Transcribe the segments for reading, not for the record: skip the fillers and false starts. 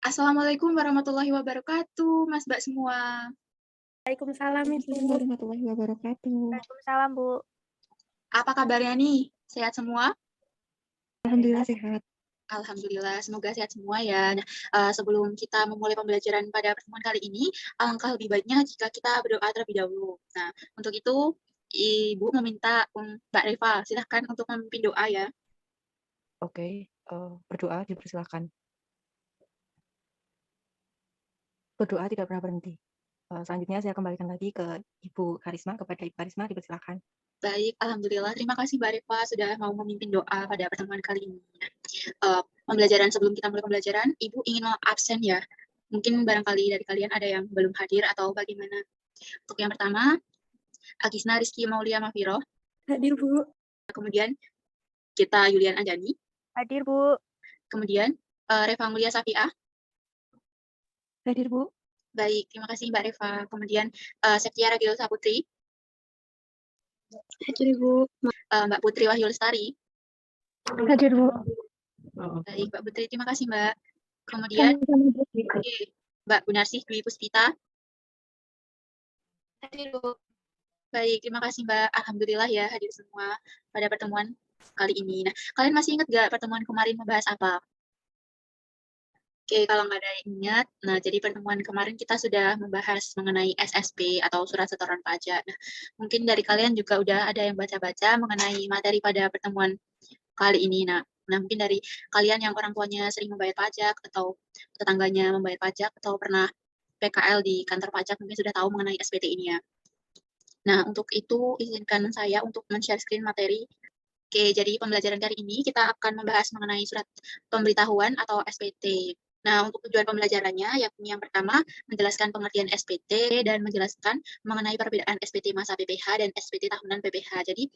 Assalamualaikum warahmatullahi wabarakatuh, Mas, Mbak semua. Waalaikumsalam Ibu. Waalaikumsalam warahmatullahi wabarakatuh. Waalaikumsalam, Bu. Apa kabarnya nih? Sehat semua? Alhamdulillah sehat. Alhamdulillah, semoga sehat semua ya. Nah, sebelum kita memulai pembelajaran pada pertemuan kali ini, alangkah lebih baiknya jika kita berdoa terlebih dahulu. Nah, untuk itu Ibu meminta Mbak Reva, silahkan untuk memimpin doa ya. Oke, berdoa dipersilakan. Berdoa tidak pernah berhenti. Selanjutnya saya kembalikan lagi ke Ibu Karisma, kepada Ibu Karisma dipersilakan. Baik, alhamdulillah. Terima kasih Mbak Reva sudah mau memimpin doa pada pertemuan kali ini. Pembelajaran sebelum kita mulai pembelajaran, Ibu ingin absen ya. Mungkin barangkali dari kalian ada yang belum hadir atau bagaimana. Untuk yang pertama, Agisna Rizky Maulia Mafiro. Hadir, Bu. Kemudian kita Yulian Anjani. Hadir, Bu. Kemudian Reva Mulia Safiah. Hadir, Bu. Baik, terima kasih Mbak Reva. Kemudian Septia Ragil Saputri. Hadir, Bu. Mbak Putri Wahyu Lestari. Hadir, Bu. Baik, Mbak Putri, terima kasih Mbak. Kemudian Mbak Gunarsih Dwi Puspita. Hadir, Bu. Baik, terima kasih Mbak. Alhamdulillah ya hadir semua pada pertemuan kali ini. Nah, kalian masih ingat nggak pertemuan kemarin membahas apa? Oke, kalau nggak ada yang ingat, nah jadi pertemuan kemarin kita sudah membahas mengenai SSP atau surat setoran pajak. Nah, mungkin dari kalian juga udah ada yang baca-baca mengenai materi pada pertemuan kali ini. Nah, mungkin dari kalian yang orang tuanya sering membayar pajak atau tetangganya membayar pajak atau pernah PKL di kantor pajak mungkin sudah tahu mengenai SPT ini ya. Nah, untuk itu izinkan saya untuk men-share screen materi. Oke, jadi pembelajaran kali ini kita akan membahas mengenai surat pemberitahuan atau SPT. Nah, untuk tujuan pembelajarannya, yakni yang pertama, menjelaskan pengertian SPT dan menjelaskan mengenai perbedaan SPT masa PPH dan SPT tahunan PPH. Jadi,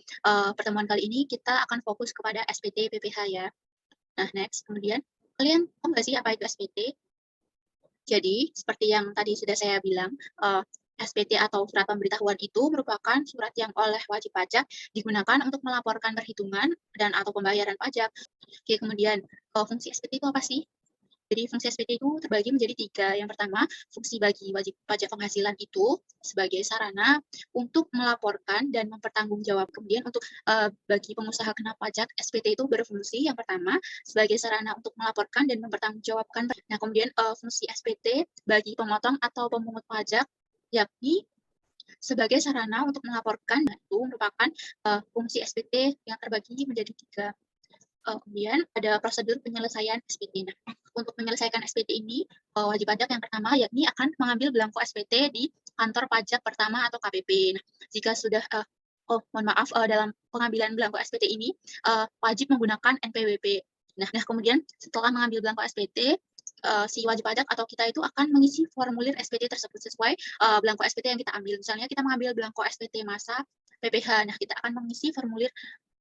pertemuan kali ini kita akan fokus kepada SPT PPH ya. Nah, next. Kemudian, kalian tahu nggak sih apa itu SPT? Jadi, seperti yang tadi sudah saya bilang, SPT atau surat pemberitahuan itu merupakan surat yang oleh wajib pajak digunakan untuk melaporkan perhitungan dan atau pembayaran pajak. Oke, kemudian fungsi SPT itu apa sih? Jadi fungsi SPT itu terbagi menjadi 3. Yang pertama, fungsi bagi wajib pajak penghasilan itu sebagai sarana untuk melaporkan dan mempertanggungjawab. Kemudian untuk bagi pengusaha kena pajak, SPT itu berfungsi yang pertama sebagai sarana untuk melaporkan dan mempertanggungjawabkan. Nah, kemudian fungsi SPT bagi pemotong atau pemungut pajak yakni sebagai sarana untuk melaporkan. Itu merupakan fungsi SPT yang terbagi menjadi 3. Kemudian ada prosedur penyelesaian SPT. Nah, untuk menyelesaikan SPT ini, wajib pajak yang pertama yakni akan mengambil belangko SPT di kantor pajak pertama atau KPP. Nah, jika sudah mohon maaf, dalam pengambilan belangko SPT ini wajib menggunakan NPWP. Nah, kemudian setelah mengambil belangko SPT, si wajib pajak atau kita itu akan mengisi formulir SPT tersebut sesuai belangko SPT yang kita ambil. Misalnya kita mengambil belangko SPT masa PPH. Nah, kita akan mengisi formulir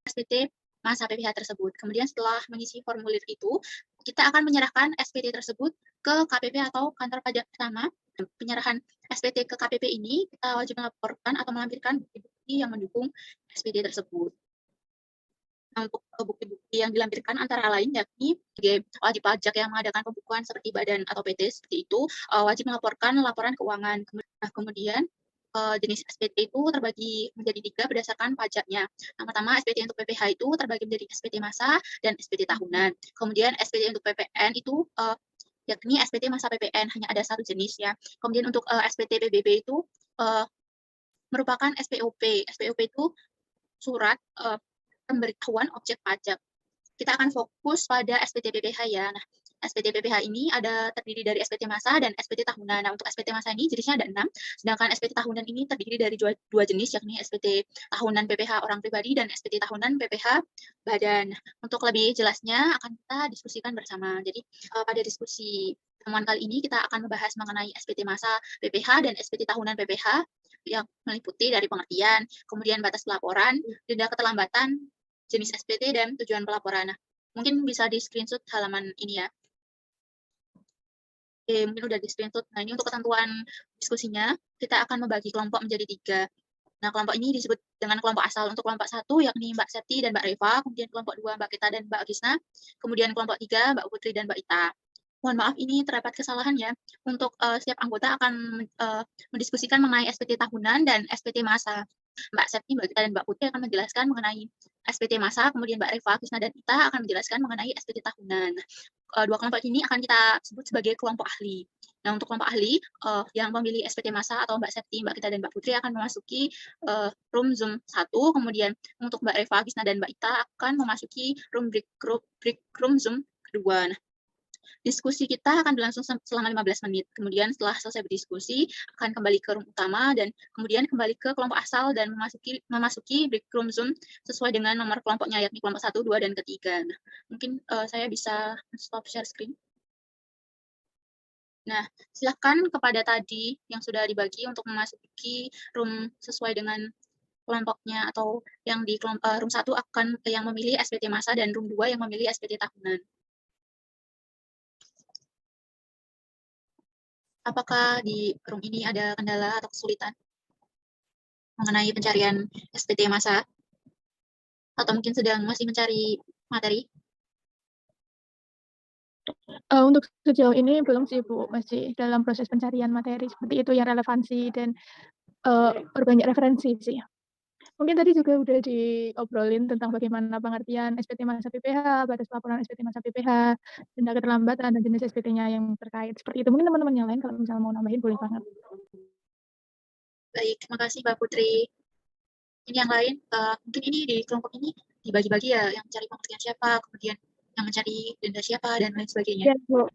SPT masa PPH tersebut. Kemudian setelah mengisi formulir itu, kita akan menyerahkan SPT tersebut ke KPP atau kantor pajak pertama. Penyerahan SPT ke KPP ini, kita wajib melaporkan atau melampirkan bukti-bukti yang mendukung SPT tersebut. Nah, untuk bukti-bukti yang dilampirkan antara lain yakni sebagai wajib pajak yang mengadakan pembukuan seperti badan atau PT seperti itu, wajib melaporkan laporan keuangan. Nah, kemudian jenis SPT itu terbagi menjadi 3 berdasarkan pajaknya. Yang pertama, SPT untuk PPH itu terbagi menjadi SPT masa dan SPT tahunan. Kemudian SPT untuk PPN itu yakni SPT masa PPN hanya ada 1 jenis ya. Kemudian untuk SPT PBB itu merupakan SPOP. SPOP itu surat pemberitahuan objek pajak. Kita akan fokus pada SPT PPH ya. Nah, SPT PPH ini ada terdiri dari SPT masa dan SPT tahunan. Nah, untuk SPT masa ini jenisnya ada 6, sedangkan SPT tahunan ini terdiri dari dua jenis, yakni SPT tahunan PPH orang pribadi dan SPT tahunan PPH badan. Untuk lebih jelasnya akan kita diskusikan bersama. Jadi, pada diskusi pertemuan kali ini kita akan membahas mengenai SPT masa PPH dan SPT tahunan PPH yang meliputi dari pengertian, kemudian batas pelaporan, denda keterlambatan, jenis SPT dan tujuan pelaporan. Nah, mungkin bisa di screenshot halaman ini ya. Oke, mungkin udah di screenshot. Nah, ini untuk ketentuan diskusinya, kita akan membagi kelompok menjadi 3. Nah, kelompok ini disebut dengan kelompok asal. Untuk kelompok 1 yakni Mbak Septi dan Mbak Reva, kemudian kelompok 2 Mbak Kita dan Mbak Agisna, kemudian kelompok 3 Mbak Putri dan Mbak Ita. Mohon maaf ini terdapat kesalahan ya. Untuk setiap anggota akan mendiskusikan mengenai SPT tahunan dan SPT masa. Mbak Septi, Mbak Gita, dan Mbak Putri akan menjelaskan mengenai SPT masa, kemudian Mbak Reva, Krisna, dan Ita akan menjelaskan mengenai SPT tahunan. Dua kelompok ini akan kita sebut sebagai kelompok ahli. Nah, untuk kelompok ahli yang memilih SPT masa atau Mbak Septi, Mbak Gita, dan Mbak Putri akan memasuki room Zoom 1, kemudian untuk Mbak Reva, Krisna, dan Mbak Ita akan memasuki room break room Zoom kedua. Nah, diskusi kita akan berlangsung selama 15 menit. Kemudian setelah selesai berdiskusi, akan kembali ke room utama dan kemudian kembali ke kelompok asal dan memasuki break room Zoom sesuai dengan nomor kelompoknya, yakni kelompok 1, 2, dan ketiga. Nah, mungkin saya bisa stop share screen. Nah, silakan kepada tadi yang sudah dibagi untuk memasuki room sesuai dengan kelompoknya, atau yang di room 1 akan yang memilih SPT masa dan room 2 yang memilih SPT tahunan. Apakah di room ini ada kendala atau kesulitan mengenai pencarian SPT masa? Atau mungkin sedang masih mencari materi? Untuk sejauh ini belum sih, Bu. Masih dalam proses pencarian materi seperti itu yang relevansi dan berbanyak referensi sih. Mungkin tadi juga udah diobrolin tentang bagaimana pengertian SPT masa PPH, batas laporan SPT masa PPH, denda keterlambatan, dan jenis SPT-nya yang terkait. Seperti itu. Mungkin teman-teman yang lain kalau misalnya mau nambahin boleh banget. Baik, terima kasih Mbak Putri. Ini yang lain, mungkin ini di kelompok ini dibagi-bagi ya, yang mencari pengertian siapa, kemudian yang mencari denda siapa, dan lain sebagainya. Ya, Bu.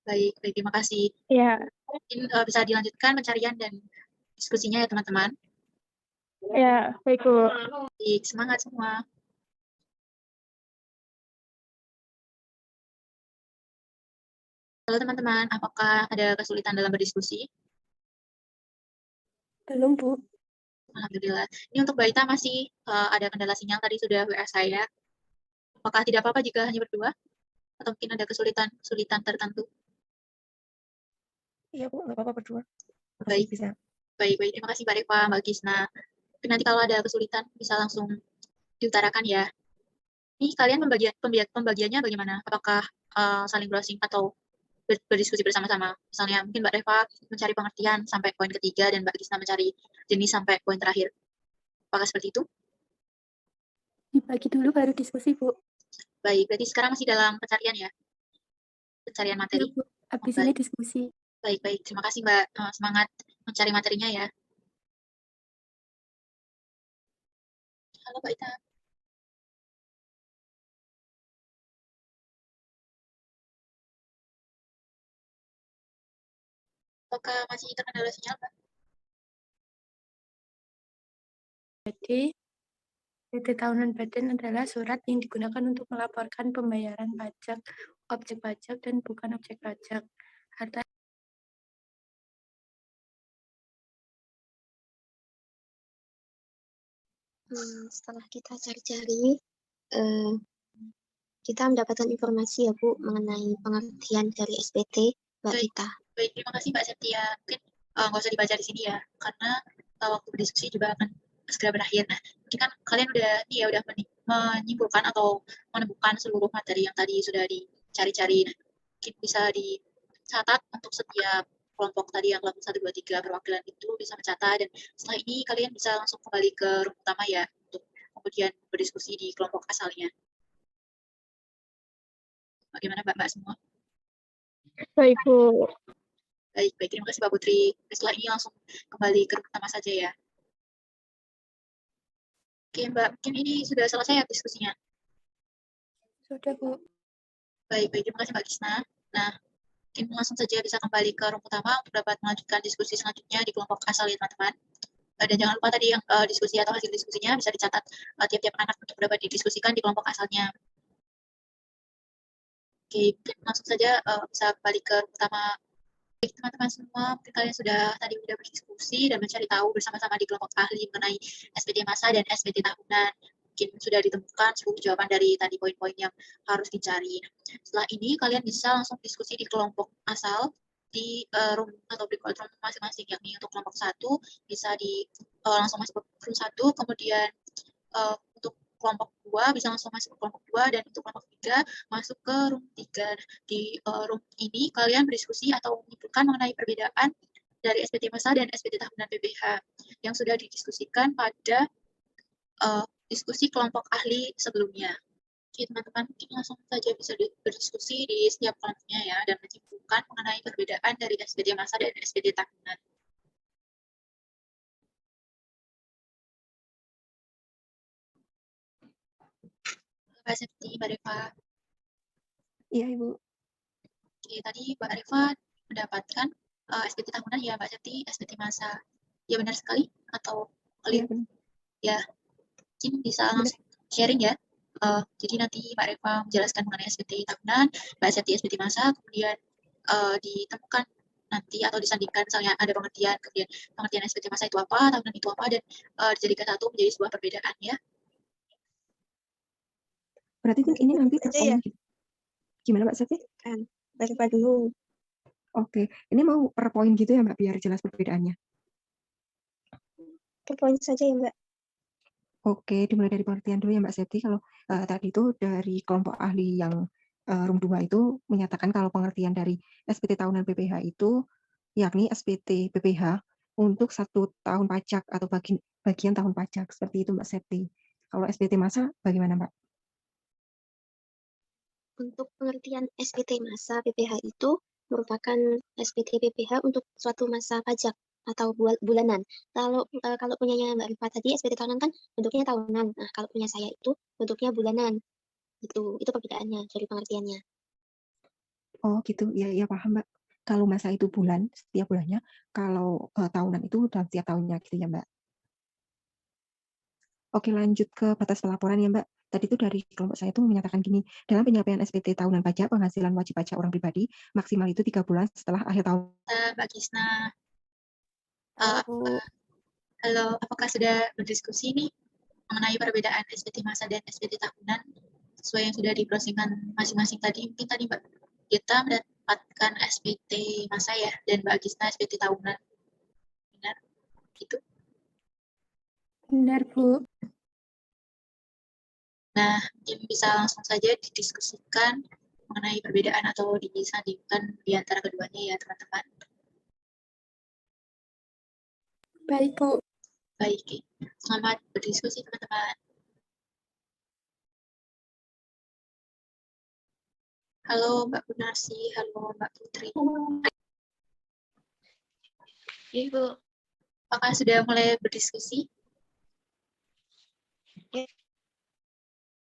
Baik, terima kasih. Ya. Mungkin bisa dilanjutkan pencarian dan diskusinya ya teman-teman. Ya, baik Bu. Baik, semangat semua. Halo teman-teman, apakah ada kesulitan dalam berdiskusi? Belum, Bu. Alhamdulillah. Ini untuk Mbak Ita masih ada kendala sinyal, tadi sudah WA saya. Apakah tidak apa-apa jika hanya berdua? Atau mungkin ada kesulitan tertentu? Iya, Bu, nggak apa-apa berdua. Baik. Bisa. Baik. Terima kasih Mbak Reva, Mbak Gisna. Tapi nanti kalau ada kesulitan bisa langsung diutarakan ya. Ini kalian pembagiannya bagaimana? Apakah saling browsing atau berdiskusi bersama-sama? Misalnya mungkin Mbak Reva mencari pengertian sampai poin ketiga dan Mbak Gisna mencari jenis sampai poin terakhir. Apakah seperti itu? Dibagi dulu baru diskusi, Bu. Baik, berarti sekarang masih dalam pencarian ya? Pencarian materi? Ya, Bu. Habis ini diskusi. Baik. Terima kasih Mbak. Semangat mencari materinya ya. Halo Mbak Ita. Apakah masih terkendala sinyal, Mbak? Jadi, PT tahunan badan adalah surat yang digunakan untuk melaporkan pembayaran pajak, objek pajak, dan bukan objek pajak. Harta setelah kita cari-cari, kita mendapatkan informasi ya Bu mengenai pengertian dari SPT, Mbak Gita. Baik, terima kasih Mbak Septia. Mungkin nggak usah dibaca di sini ya, karena waktu berdiskusi juga akan segera berakhir. Nah, mungkin kan kalian udah menyimpulkan atau menemukan seluruh materi yang tadi sudah dicari-cari. Nah, mungkin bisa dicatat untuk setiap kelompok tadi yang kelompok 1, 2, 3 perwakilan itu bisa mencatat, dan setelah ini kalian bisa langsung kembali ke room utama ya untuk kemudian berdiskusi di kelompok asalnya. Bagaimana Mbak semua? baik, Bu. Baik. Terima kasih Mbak Putri. Setelah ini langsung kembali ke room utama saja ya. Oke Mbak, mungkin ini sudah selesai ya diskusinya? Sudah, Bu. Baik. Terima kasih Mbak Gisna. Nah, mungkin langsung saja bisa kembali ke room utama untuk dapat melanjutkan diskusi selanjutnya di kelompok asal ya teman-teman. Dan jangan lupa tadi yang diskusi atau hasil diskusinya bisa dicatat tiap-tiap anak untuk dapat didiskusikan di kelompok asalnya. Oke, langsung saja bisa kembali ke room utama. Baik teman-teman semua, mungkin kalian sudah berdiskusi dan mencari tahu bersama-sama di kelompok ahli mengenai SPT masa dan SPT tahunan. Mungkin sudah ditemukan seluruh jawaban dari tadi poin-poin yang harus dicari. Setelah ini kalian bisa langsung diskusi di kelompok asal di room atau breakout room masing-masing, yakni untuk kelompok 1 bisa langsung masuk ke room 1, kemudian untuk kelompok 2 bisa langsung masuk ke kelompok 2, dan untuk kelompok 3 masuk ke room 3. Nah, di room ini kalian berdiskusi atau menyimpulkan mengenai perbedaan dari SPT massa dan SPT tahunan PPH yang sudah didiskusikan pada diskusi kelompok ahli sebelumnya. Oke, teman-teman, mungkin langsung saja bisa berdiskusi di setiap kelompoknya ya, dan menyimpulkan mengenai perbedaan dari SPT massa dan SPT tahunan. Mbak Septi, Mbak Reva. Iya, Ibu. Oke, tadi Mbak Reva mendapatkan SPT tahunan ya, Mbak Septi, SPT massa. Ya benar sekali atau Iya, keliru? benar. Ya, mungkin bisa Benar. langsung sharing ya. Jadi nanti Mbak Reva menjelaskan mengenai SPT tahunan, Mbak Septi SPT massa, kemudian ditemukan nanti atau disandingkan misalnya ada pengertian, kemudian pengertian SPT massa itu apa, tahunan itu apa, dan dijadikan satu menjadi sebuah perbedaan ya. Berarti kan ini nanti per aja ya. poin. Gimana Mbak Septi? Mbak Reva dulu. Oke, ini mau per poin gitu ya Mbak, biar jelas perbedaannya. Per poin saja ya Mbak. Oke, dimulai dari pengertian dulu ya Mbak Septi. Kalau tadi itu dari kelompok ahli yang room 2 itu menyatakan kalau pengertian dari SPT tahunan PPH itu yakni SPT PPH untuk 1 tahun pajak atau bagian tahun pajak. Seperti itu Mbak Septi. Kalau SPT massa bagaimana Mbak? Untuk pengertian SPT massa PPH itu merupakan SPT PPH untuk suatu masa pajak atau bulanan. Kalau punyanya Mbak Rifa tadi SPT tahunan kan bentuknya tahunan. Nah, kalau punya saya itu bentuknya bulanan. Itu perbedaannya dari pengertiannya. Oh gitu, ya paham Mbak. Kalau masa itu bulan, setiap bulannya. Kalau tahunan itu dalam setiap tahunnya gitu ya Mbak. Oke, lanjut ke batas pelaporan ya Mbak. Tadi itu dari kelompok saya itu menyatakan gini, dalam penyampaian SPT tahunan pajak, penghasilan wajib pajak orang pribadi, maksimal itu 3 bulan setelah akhir tahun. Mbak Kisna. Halo, apakah sudah berdiskusi nih mengenai perbedaan SPT massa dan SPT tahunan sesuai yang sudah dibrowsingkan masing-masing tadi? Mungkin tadi Mbak kita mendapatkan SPT massa ya, dan Mbak Gisna SPT tahunan. Benar? Gitu. Benar, Bu. Nah, mungkin bisa langsung saja didiskusikan mengenai perbedaan atau disandingkan di antara keduanya ya, teman-teman. Baik, Bu. Baik, selamat berdiskusi, teman-teman. Halo, Mbak Gunarsi. Halo, Mbak Putri. Ibu. Apakah sudah mulai berdiskusi?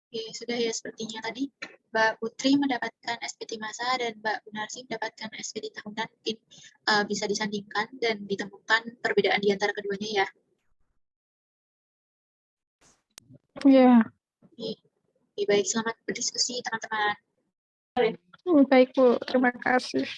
Oke, sudah ya sepertinya tadi Mbak Putri mendapatkan SPT massa dan Mbak Gunarsi mendapatkan SPT tahunan. Mungkin bisa disandingkan dan ditemukan perbedaan di antara keduanya ya. Ya. Oke, baik, selamat berdiskusi teman-teman. Baik, Bu. Terima kasih.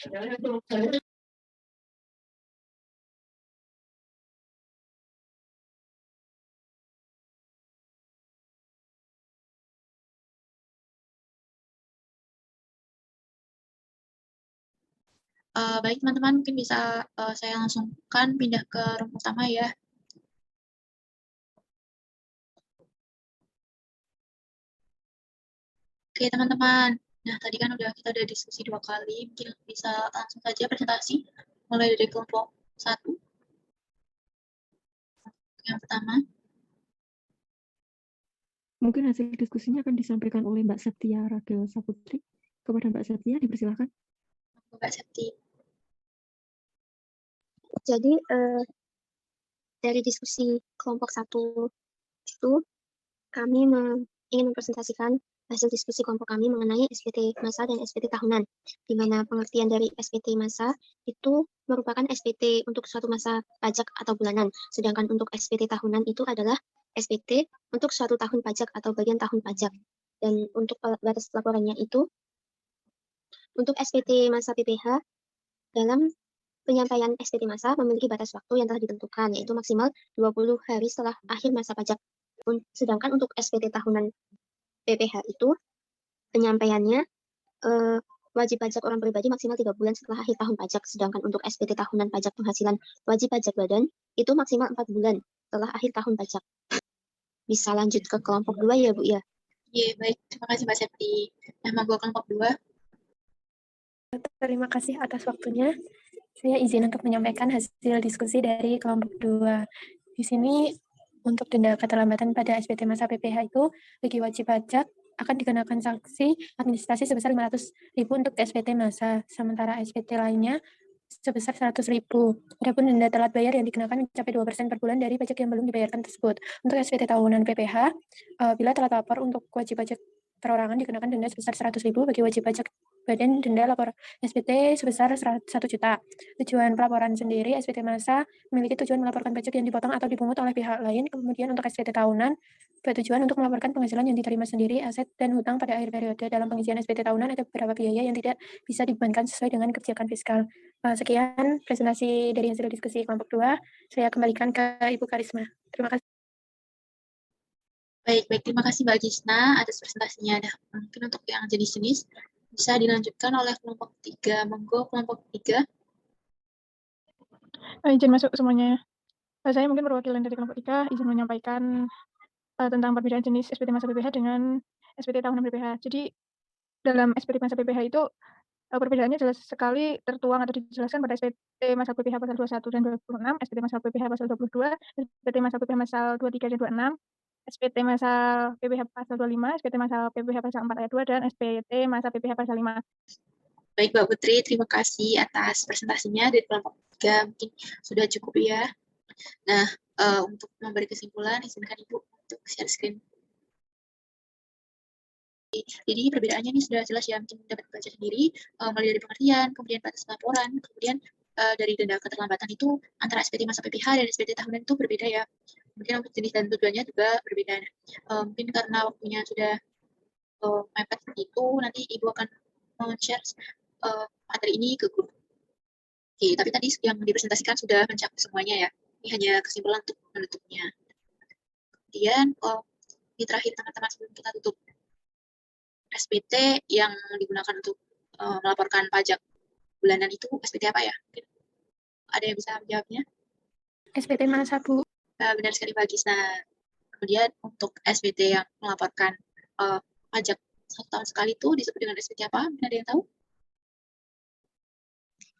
Baik teman-teman, mungkin bisa saya langsungkan pindah ke room utama ya. Oke teman-teman, nah tadi kan kita udah diskusi 2 kali, mungkin bisa langsung saja presentasi mulai dari kelompok 1. Yang pertama. Mungkin hasil diskusinya akan disampaikan oleh Mbak Septia Ragil Saputri. Kepada Mbak Septia, dipersilakan. Mbak Septi. Jadi dari diskusi kelompok 1 itu kami ingin mempresentasikan hasil diskusi kelompok kami mengenai SPT massa dan SPT tahunan, di mana pengertian dari SPT massa itu merupakan SPT untuk suatu masa pajak atau bulanan, sedangkan untuk SPT tahunan itu adalah SPT untuk suatu tahun pajak atau bagian tahun pajak. Dan untuk batas pelaporannya itu, untuk SPT massa PPH, dalam penyampaian SPT massa memiliki batas waktu yang telah ditentukan, yaitu maksimal 20 hari setelah akhir masa pajak. Sedangkan untuk SPT tahunan PPH itu penyampaiannya wajib pajak orang pribadi maksimal 3 bulan setelah akhir tahun pajak. Sedangkan untuk SPT tahunan pajak penghasilan wajib pajak badan itu maksimal 4 bulan setelah akhir tahun pajak. bisa lanjut ke kelompok 2 ya Bu ya. Iya, baik. Terima kasih Mbak Septi. Nah, monggo kelompok 2. Terima kasih atas waktunya. Saya izin untuk menyampaikan hasil diskusi dari kelompok 2. Di sini untuk denda keterlambatan pada SPT masa PPH itu bagi wajib pajak akan dikenakan sanksi administrasi sebesar 500.000 untuk SPT masa, sementara SPT lainnya sebesar 100.000. Adapun denda telat bayar yang dikenakan mencapai 2% per bulan dari pajak yang belum dibayarkan tersebut. Untuk SPT tahunan PPH, bila telat lapor untuk wajib pajak perorangan dikenakan denda sebesar 100.000, bagi wajib pajak badan denda lapor SPT sebesar 1 juta. Tujuan pelaporan sendiri, SPT masa memiliki tujuan melaporkan pajak yang dipotong atau dipungut oleh pihak lain. Kemudian untuk SPT tahunan, bertujuan untuk melaporkan penghasilan yang diterima sendiri, aset, dan hutang pada akhir periode. Dalam pengisian SPT tahunan ada beberapa biaya yang tidak bisa dibebankan sesuai dengan kebijakan fiskal. Sekian presentasi dari hasil diskusi kelompok 2. Saya kembalikan ke Ibu Karisma. Terima kasih. Baik, terima kasih Mbak Gisna atas presentasinya. Nah, mungkin untuk yang jenis-jenis bisa dilanjutkan oleh kelompok 3. Monggo kelompok 3. Izin masuk semuanya. Saya mungkin perwakilan dari kelompok 3 izin menyampaikan tentang perbedaan jenis SPT masa PPH dengan SPT tahunan PPH. Jadi dalam SPT masa PPH itu perbedaannya jelas sekali tertuang atau dijelaskan pada SPT masa PPH pasal 21 dan 26, SPT masa PPH pasal 22, SPT masa PPH pasal 23 dan 26, SPT masa PPH pasal 25, SPT masa PPH pasal 4 ayat 2, dan SPT masa PPH pasal 5. Baik Mbak Putri, terima kasih atas presentasinya dari kelompok 3. Mungkin sudah cukup ya. Nah, untuk memberi kesimpulan, izinkan Ibu untuk share screen. Jadi perbedaannya ini sudah jelas ya, mungkin dapat baca sendiri, mulai dari pengertian, kemudian batas laporan, kemudian dari denda keterlambatan itu antara SPT masa PPH dan SPT tahunan itu berbeda ya. Mungkin untuk jenis dan tujuannya juga berbeda. Mungkin karena waktunya sudah mepet seperti itu, nanti Ibu akan share materi ini ke grup. Oke, tapi tadi yang dipresentasikan sudah mencakup semuanya ya. Ini hanya kesimpulan untuk menutupnya. Kemudian, di terakhir teman-teman sebelum kita tutup, SPT yang digunakan untuk melaporkan pajak bulanan itu SPT apa ya? Mungkin ada yang bisa menjawabnya? SPT masa, Bu. Benar sekali Pak Gisna. Kemudian untuk SPT yang melaporkan pajak 1 tahun sekali itu disebut dengan SPT apa? Ada yang tahu?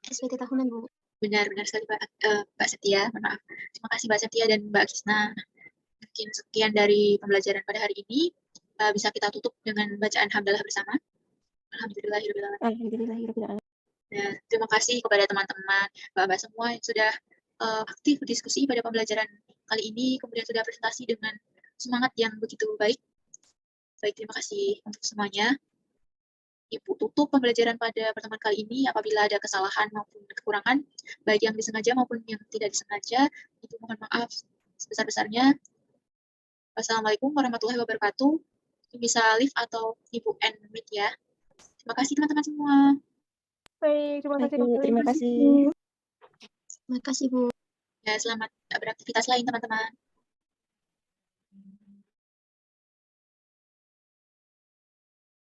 SPT tahunan Bu. Benar sekali Mbak Setia. Maaf. Terima kasih Mbak Setia dan Mbak Gisna. Mungkin sekian dari pembelajaran pada hari ini. Bisa kita tutup dengan bacaan hamdalah bersama. Alhamdulillahirrahmanirrahim. Nah, terima kasih kepada teman-teman, Mbak-Mbak semua yang sudah aktif berdiskusi pada pembelajaran kali ini, kemudian sudah presentasi dengan semangat yang begitu baik. Baik, terima kasih untuk semuanya. Ibu tutup pembelajaran pada pertemuan kali ini. Apabila ada kesalahan maupun kekurangan, baik yang disengaja maupun yang tidak disengaja, Ibu mohon maaf sebesar-besarnya. Wassalamualaikum warahmatullahi wabarakatuh. Bisa live atau Ibu end meet ya. Terima kasih teman-teman semua. Baik, terima kasih. Terima kasih. Terima kasih Bu. Ya, selamat beraktivitas lain teman-teman.